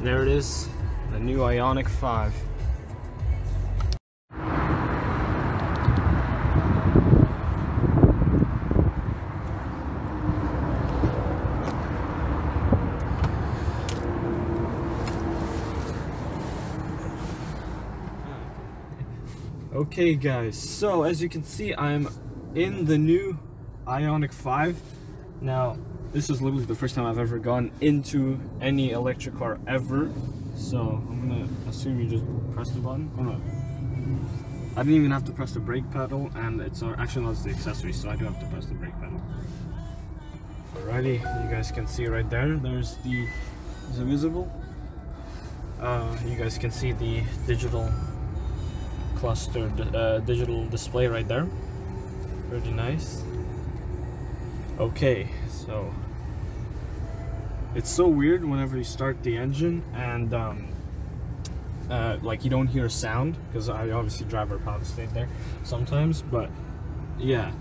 There it is, the new Ioniq 5. Okay guys, so as you can see, I'm in the new Ioniq 5. Now, this is literally the first time I've ever gone into any electric car ever. So I'm gonna assume you just press the button. Oh no, I didn't even have to press the brake pedal, and it's actually not the accessory, so I do have to press the brake pedal. Alrighty, you guys can see right there. There's the, is it visible? You guys can see the digital cluster, digital display right there. Pretty nice. Okay, so it's so weird whenever you start the engine and like you don't hear a sound, because I obviously drive our power state there sometimes, but yeah.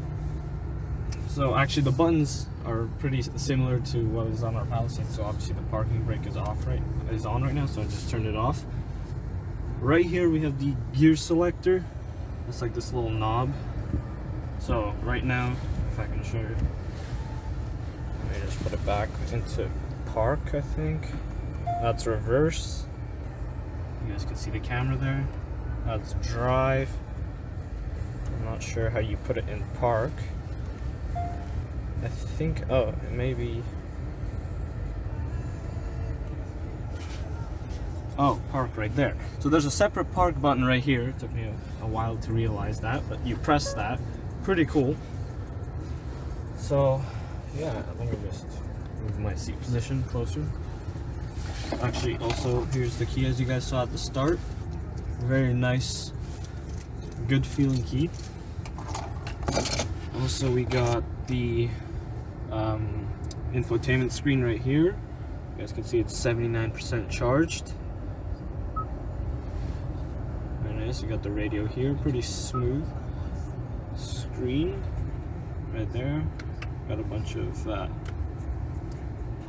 So actually the buttons are pretty similar to what is on our Palisade. So obviously the parking brake is on right now, so I just turned it off. Right here we have the gear selector. It's like this little knob. So right now, if I can show you, let me just put it back into park, I think. That's reverse. You guys can see the camera there. That's drive. I'm not sure how you put it in park. I think, oh, maybe. Oh, park right there. So there's a separate park button right here. It took me a while to realize that, but you press that. Pretty cool. So, yeah, let me just move my seat position closer. Actually, also, here's the key as you guys saw at the start. Very nice, good feeling key. Also, we got the infotainment screen right here. You guys can see it's 79% charged. Very nice. You got the radio here, pretty smooth screen right there. Got a bunch of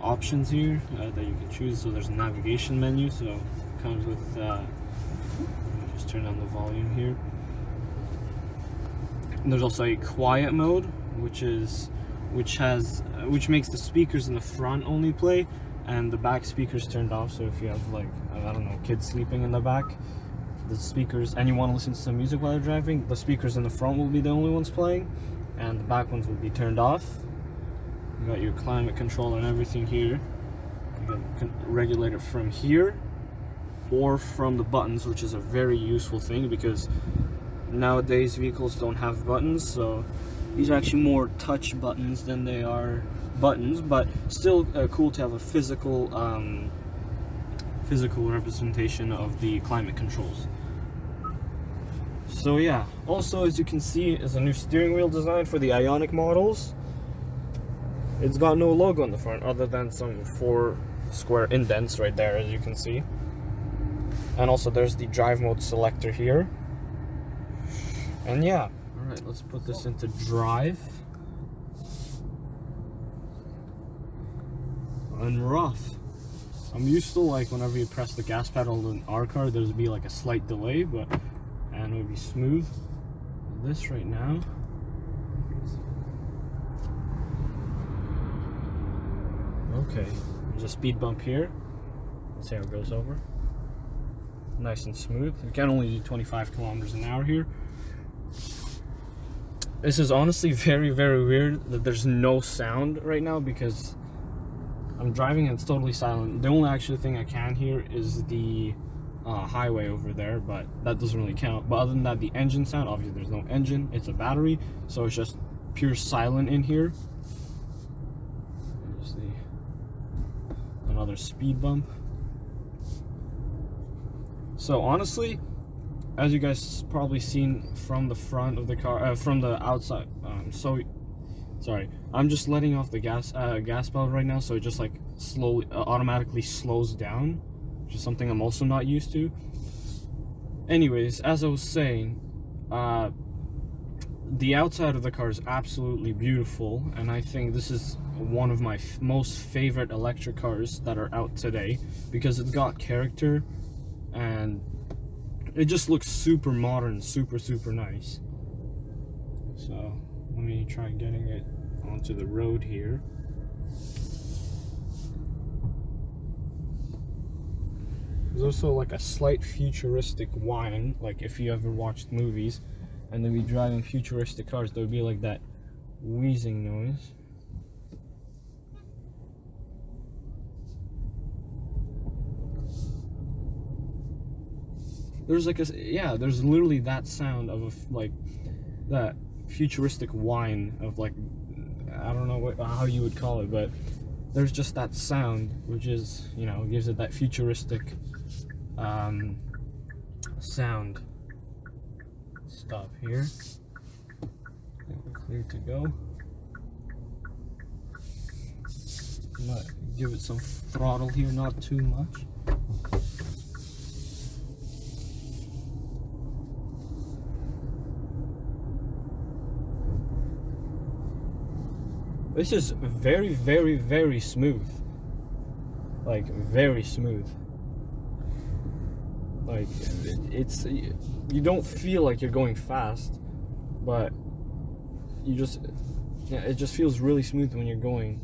options here that you can choose. So there's a navigation menu, so it comes with let me just turn on the volume here. And there's also a quiet mode, which makes the speakers in the front only play and the back speakers turned off. So if you have, like, I don't know, kids sleeping in the back, the speakers, and you want to listen to some music while you're driving, the speakers in the front will be the only ones playing and the back ones will be turned off. You got your climate control and everything here. You can regulate it from here or from the buttons, which is a very useful thing because nowadays vehicles don't have buttons. So these are actually more touch buttons than they are buttons, but still cool to have a physical representation of the climate controls. So yeah, also as you can see is a new steering wheel design for the Ioniq models. It's got no logo on the front other than some 4 square indents right there, as you can see. And also there's the drive mode selector here. And yeah, alright, let's put this into drive. And we're off. I'm used to, like, whenever you press the gas pedal in our car, there's be like a slight delay, but and it would be smooth. This right now. Okay, there's a speed bump here. Let's see how it goes over. Nice and smooth. You can only do 25 kilometers an hour here. This is honestly very, very weird that there's no sound right now because I'm driving and it's totally silent. The only actual thing I can hear is the highway over there, but that doesn't really count. But other than that, the engine sound, obviously there's no engine, it's a battery, so it's just pure silent in here. There's another speed bump. So honestly, as you guys probably seen from the front of the car, from the outside, sorry, I'm just letting off the gas pedal right now, so it just like slowly automatically slows down, which is something I'm also not used to. Anyways, as I was saying, the outside of the car is absolutely beautiful, and I think this is one of my most favorite electric cars that are out today, because it's got character and it just looks super modern, super nice. So let me try getting it onto the road here. There's also like a slight futuristic whine, like if you ever watched movies and they'd be driving futuristic cars, there would be like that wheezing noise. There's like there's literally that sound of like that futuristic whine of, like, I don't know how you would call it, but there's just that sound, which is, you know, gives it that futuristic sound. Stop here. I think we're clear to go. I'm gonna give it some throttle here, not too much. This is very smooth. Like, very smooth. Like, it's, you don't feel like you're going fast, but you just, yeah, it just feels really smooth when you're going.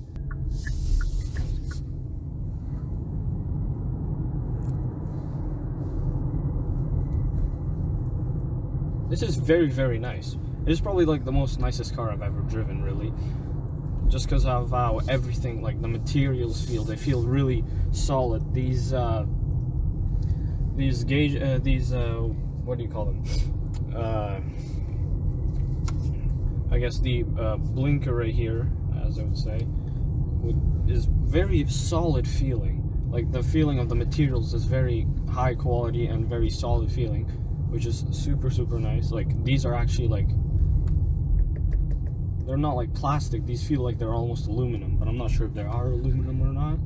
This is very nice. It is probably like the most nicest car I've ever driven, really. Just because of how everything, like the materials feel, they feel really solid. These gauge, what do you call them? I guess the blinker right here, as I would say, is very solid feeling. Like the feeling of the materials is very high quality and very solid feeling, which is super nice. Like, these are actually like, they're not like plastic, these feel like they're almost aluminum, but I'm not sure if they are aluminum or not.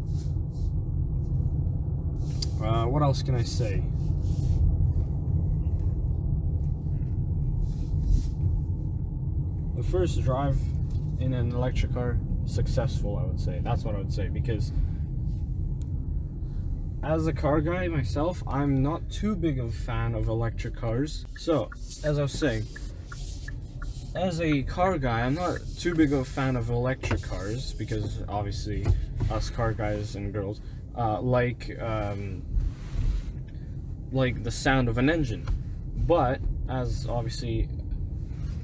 What else can I say? The first drive in an electric car, successful, I would say. That's what I would say, because as a car guy myself, I'm not too big of a fan of electric cars. So, as I was saying, as a car guy, I'm not too big of a fan of electric cars, because obviously us car guys and girls like the sound of an engine. But as obviously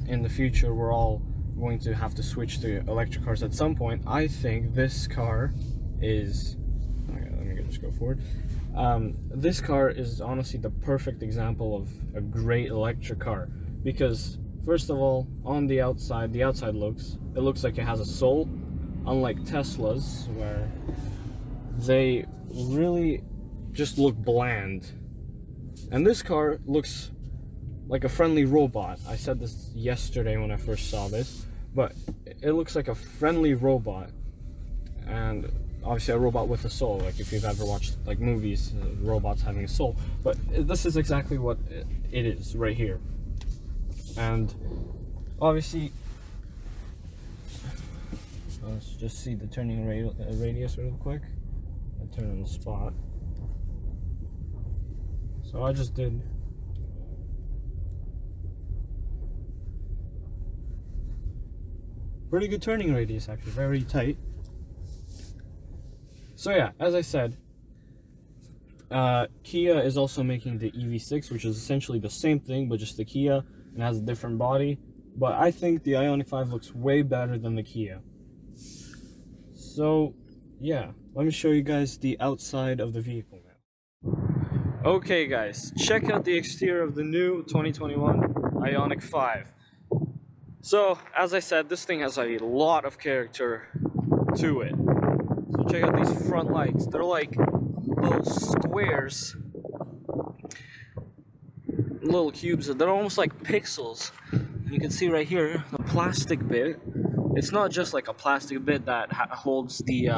in the future we're all going to have to switch to electric cars at some point, I think this car is, okay, let me just go forward. This car is honestly the perfect example of a great electric car, because first of all, on the outside it looks like it has a soul, unlike Teslas, where they really just look bland. And this car looks like a friendly robot. I said this yesterday when I first saw this, but it looks like a friendly robot, and obviously a robot with a soul. Like, if you've ever watched like movies, robots having a soul, but this is exactly what it is right here. And obviously, let's just see the turning radius real quick. I turn on the spot. So I just did. Pretty good turning radius, actually, very tight. So yeah, as I said, Kia is also making the EV6, which is essentially the same thing, but just the Kia, and has a different body. But I think the Ioniq 5 looks way better than the Kia. So yeah, let me show you guys the outside of the vehicle now. Okay guys, check out the exterior of the new 2021 Ioniq 5. So, as I said, this thing has a lot of character to it. So check out these front lights. They're like little squares, little cubes. They're almost like pixels. You can see right here, the plastic bit. It's not just like a plastic bit that holds the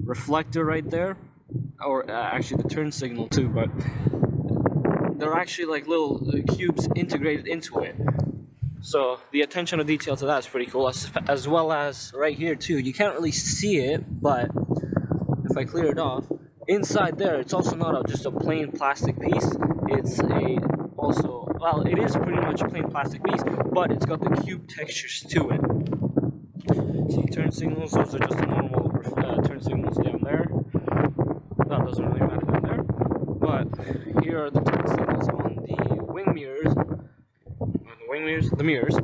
reflector right there, or actually the turn signal too, but they're actually like little cubes integrated into it. So the attention to detail to that is pretty cool, as well as right here too. You can't really see it, but if I clear it off, inside there, it's also not just a plain plastic piece. It's well, it is pretty much a plain plastic piece, but it's got the cube textures to it. See, turn signals, those are just the normal turn signals down there. That doesn't really matter down there. But here are the turn signals on the wing mirrors. The mirrors.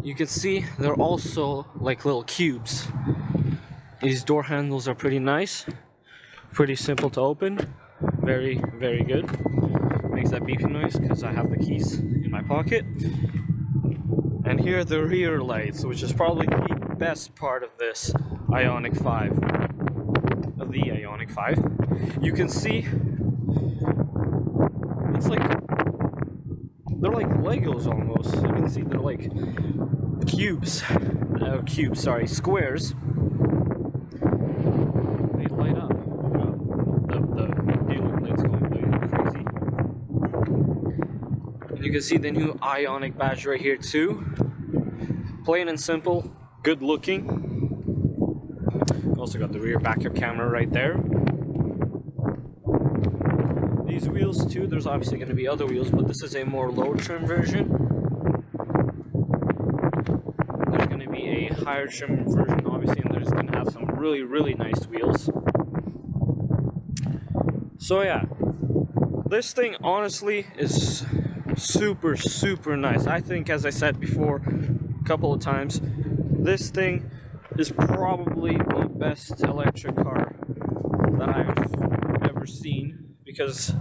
You can see they're also like little cubes. These door handles are pretty nice, pretty simple to open, very, very good. Makes that beeping noise because I have the keys in my pocket. And here are the rear lights, which is probably the best part of this Ioniq 5, of the Ioniq 5. You can see it's like they're like Legos almost. You can see they're like squares. They light up. The daily light's going crazy. And you can see the new Ioniq badge right here too. Plain and simple, good looking. Also got the rear backup camera right there. These wheels too, there's obviously going to be other wheels, but this is a more low trim version. There's going to be a higher trim version obviously, and there's going to have some really, really nice wheels. So yeah, this thing honestly is super, super nice. I think, as I said before a couple of times, this thing is probably the best electric car that I've ever seen. Because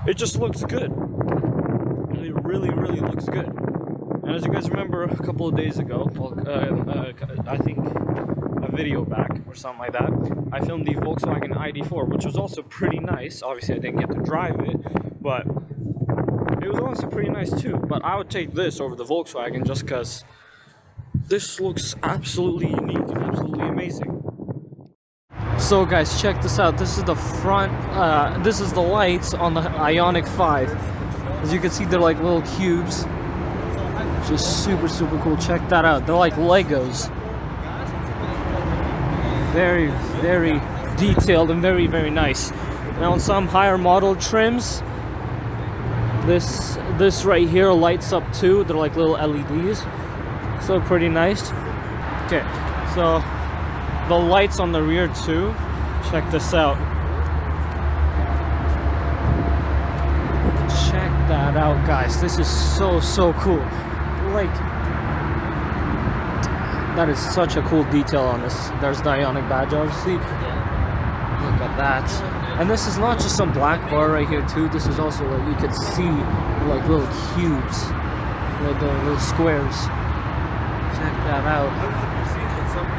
it just looks good. It really, really looks good. And as you guys remember, a couple of days ago, I think a video back or something like that, I filmed the Volkswagen ID4, which was also pretty nice. Obviously, I didn't get to drive it, but it was also pretty nice too. But I would take this over the Volkswagen just because this looks absolutely unique and absolutely amazing. So guys, check this out. This is the front, this is the lights on the Ioniq 5. As you can see, they're like little cubes. Just super, super cool. Check that out. They're like Legos. Very, very detailed and very, very nice. Now on some higher model trims, this right here lights up too. They're like little LEDs. So pretty nice. Okay, so the lights on the rear too. Check this out. Check that out, guys. This is so, so cool. Like, that is such a cool detail on this. There's the Ioniq badge, obviously. Look at that. And this is not just some black bar right here too. This is also, like, you can see like little cubes, like the little squares. Check that out.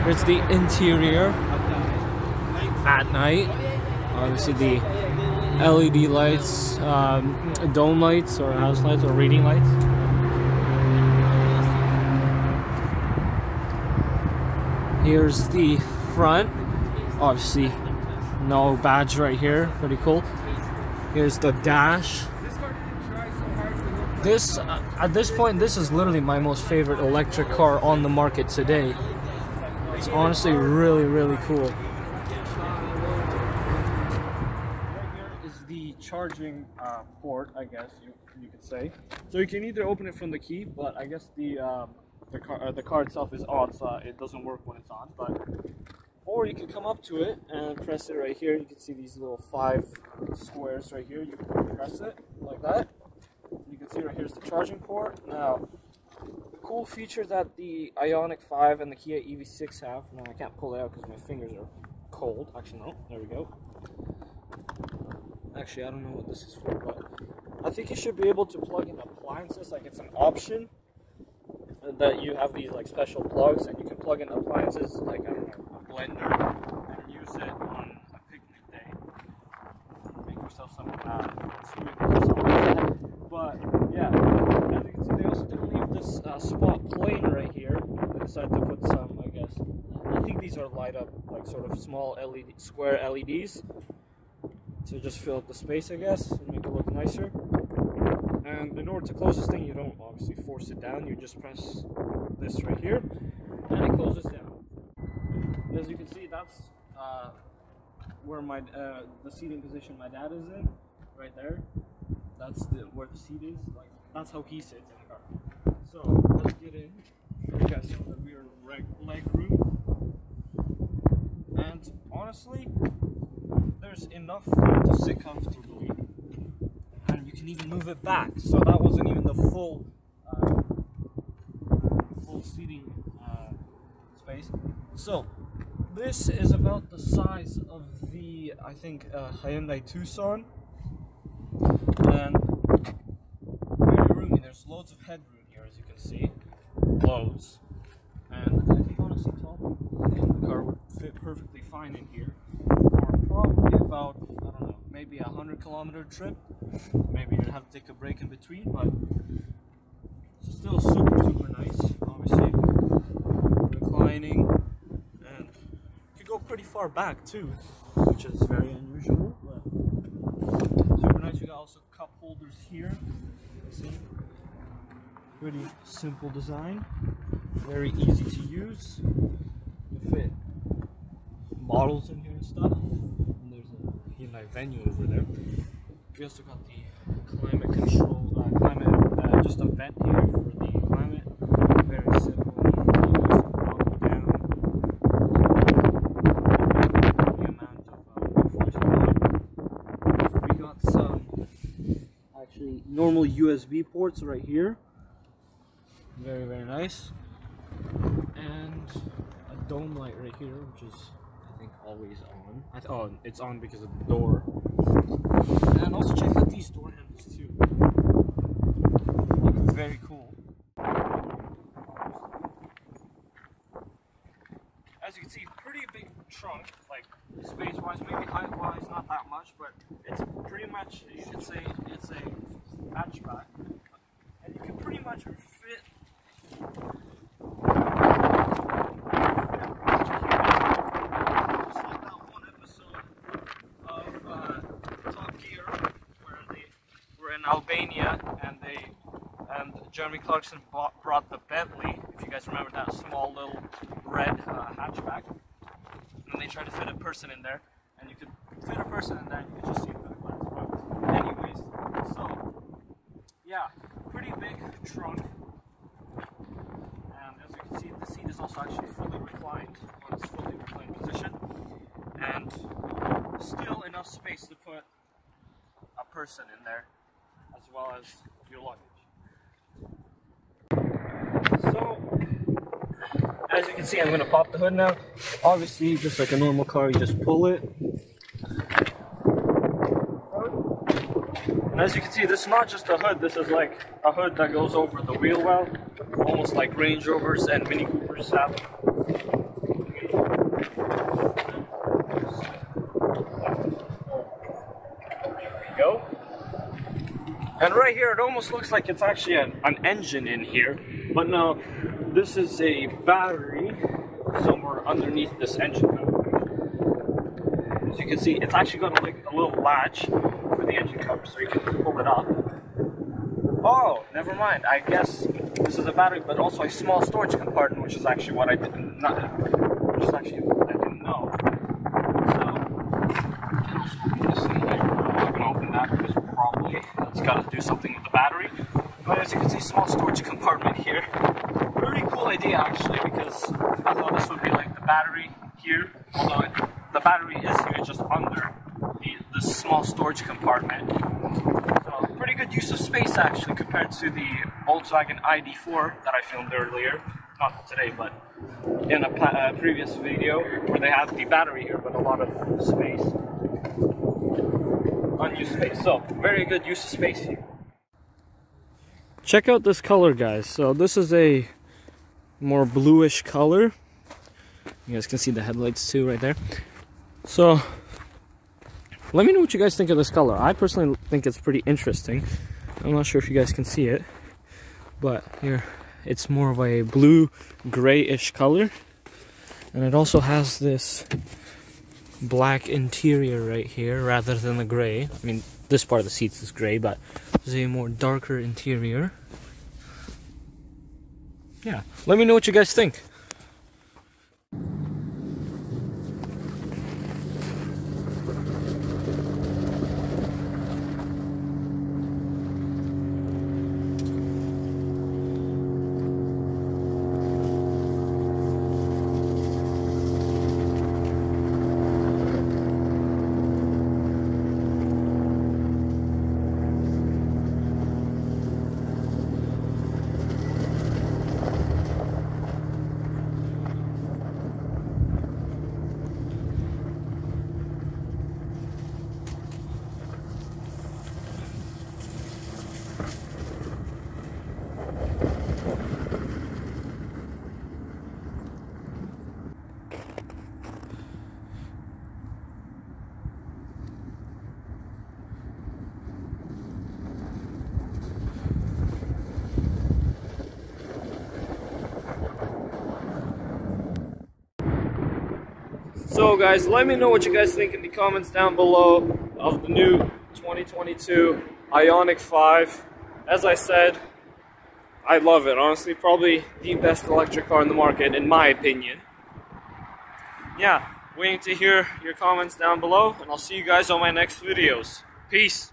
Here's the interior at night. Obviously the LED lights, dome lights or house lights or reading lights. Here's the front. Obviously no badge right here. Pretty cool. Here's the dash. This, at this point, this is literally my most favorite electric car on the market today. It's honestly really, really cool. Is the charging port, I guess you could say. So you can either open it from the key, but I guess the car itself is off, so it doesn't work when it's on. Or you can come up to it and press it right here. You can see these little 5 squares right here. You can press it like that. You can see right here's the charging port. Now, the cool feature that the Ioniq 5 and the Kia EV6 have. Now I can't pull it out because my fingers are cold. Actually, no. There we go. Actually, I don't know what this is for, but I think you should be able to plug in appliances. Like, it's an option that you have these like special plugs, and you can plug in appliances like, I don't know, a blender, and use it on a picnic day. Make yourself some smoothies or something like that. But yeah, as you can see, they also didn't leave this spot plain right here. They decided to put some, I guess, I think these are light up, like sort of small LED, square LEDs. To just fill up the space, I guess, and make it look nicer. And in order to close this thing, you don't obviously force it down, you just press this right here, and it closes down. As you can see, that's where my the seating position my dad is in, right there. That's where the seat is. Like, that's how he sits in the car. So let's get in. Show you guys the rear leg room. And honestly, there's enough room to sit comfortably, and you can even move it back. So that wasn't even the full seating space. So this is about the size of the, I think, Hyundai Tucson, and very roomy. There's loads of headroom here, as you can see, loads. And I think honestly, top in the car would fit perfectly fine in here. Or probably about, I don't know, maybe a 100-kilometer trip. Maybe you'd have to take a break in between, but it's still super nice. Obviously, reclining, and you could go pretty far back too, which is very unusual. But super nice. You got also cup holders here. See, pretty simple design. Very easy to use. You fit models in here and stuff. And there's a Hyundai Venue over there. We also got the climate control, just a vent here for the climate. Very simple. Easy to use, up and down. The amount of enforcement. We got some actually normal USB ports right here. Very nice. And a dome light right here, which is, I think, always on. Oh, it's on because of the door. And also check out these door handles too. Look, very cool. As you can see, pretty big trunk, like space-wise, maybe height-wise, not that much, but it's pretty much, you could say, it's a hatchback. And you can pretty much fit Albania, and Jeremy Clarkson brought the Bentley, if you guys remember that small little red hatchback, and they tried to fit a person in there, and you could fit a person in there and you could just see it through the glass. But anyways, so yeah, pretty big trunk, and as you can see, the seat is also actually fully reclined on its fully reclined position, and still enough space to put a person in there, as well as your luggage. So, as you can see, I'm going to pop the hood now. Obviously, just like a normal car, you just pull it. And as you can see, this is not just a hood, this is like a hood that goes over the wheel well, almost like Range Rovers and Mini Coopers have. There we go. And right here, it almost looks like it's actually an engine in here, but no, this is a battery somewhere underneath this engine cover. As you can see, it's actually got like a little latch for the engine cover, so you can pull it up. Oh, never mind. I guess this is a battery, but also a small storage compartment, which is actually what I didn't know. So, you can also open this in here. I'm not going to open that because probably that's got to do something with the battery. But as you can see, small storage compartment here. Pretty cool idea actually, because I thought this would be like the battery here, although the battery is here just under the small storage compartment. So pretty good use of space actually compared to the Volkswagen ID4 that I filmed earlier. Not today, but in a previous video where they have the battery here, but a lot of space. Unused space. So very good use of space here. Check out this color, guys. So this is a more bluish color. You guys can see the headlights too right there. So let me know what you guys think of this color. I personally think it's pretty interesting. I'm not sure if you guys can see it, but here it's more of a blue grayish color, and it also has this black interior right here rather than the gray. I mean, this part of the seats is gray, but there's is a more darker interior. Yeah, let me know what you guys think. So guys, let me know what you guys think in the comments down below of the new 2022 Ioniq 5. As I said, I love it. Honestly, probably the best electric car in the market, in my opinion. Yeah, waiting to hear your comments down below, and I'll see you guys on my next videos. Peace!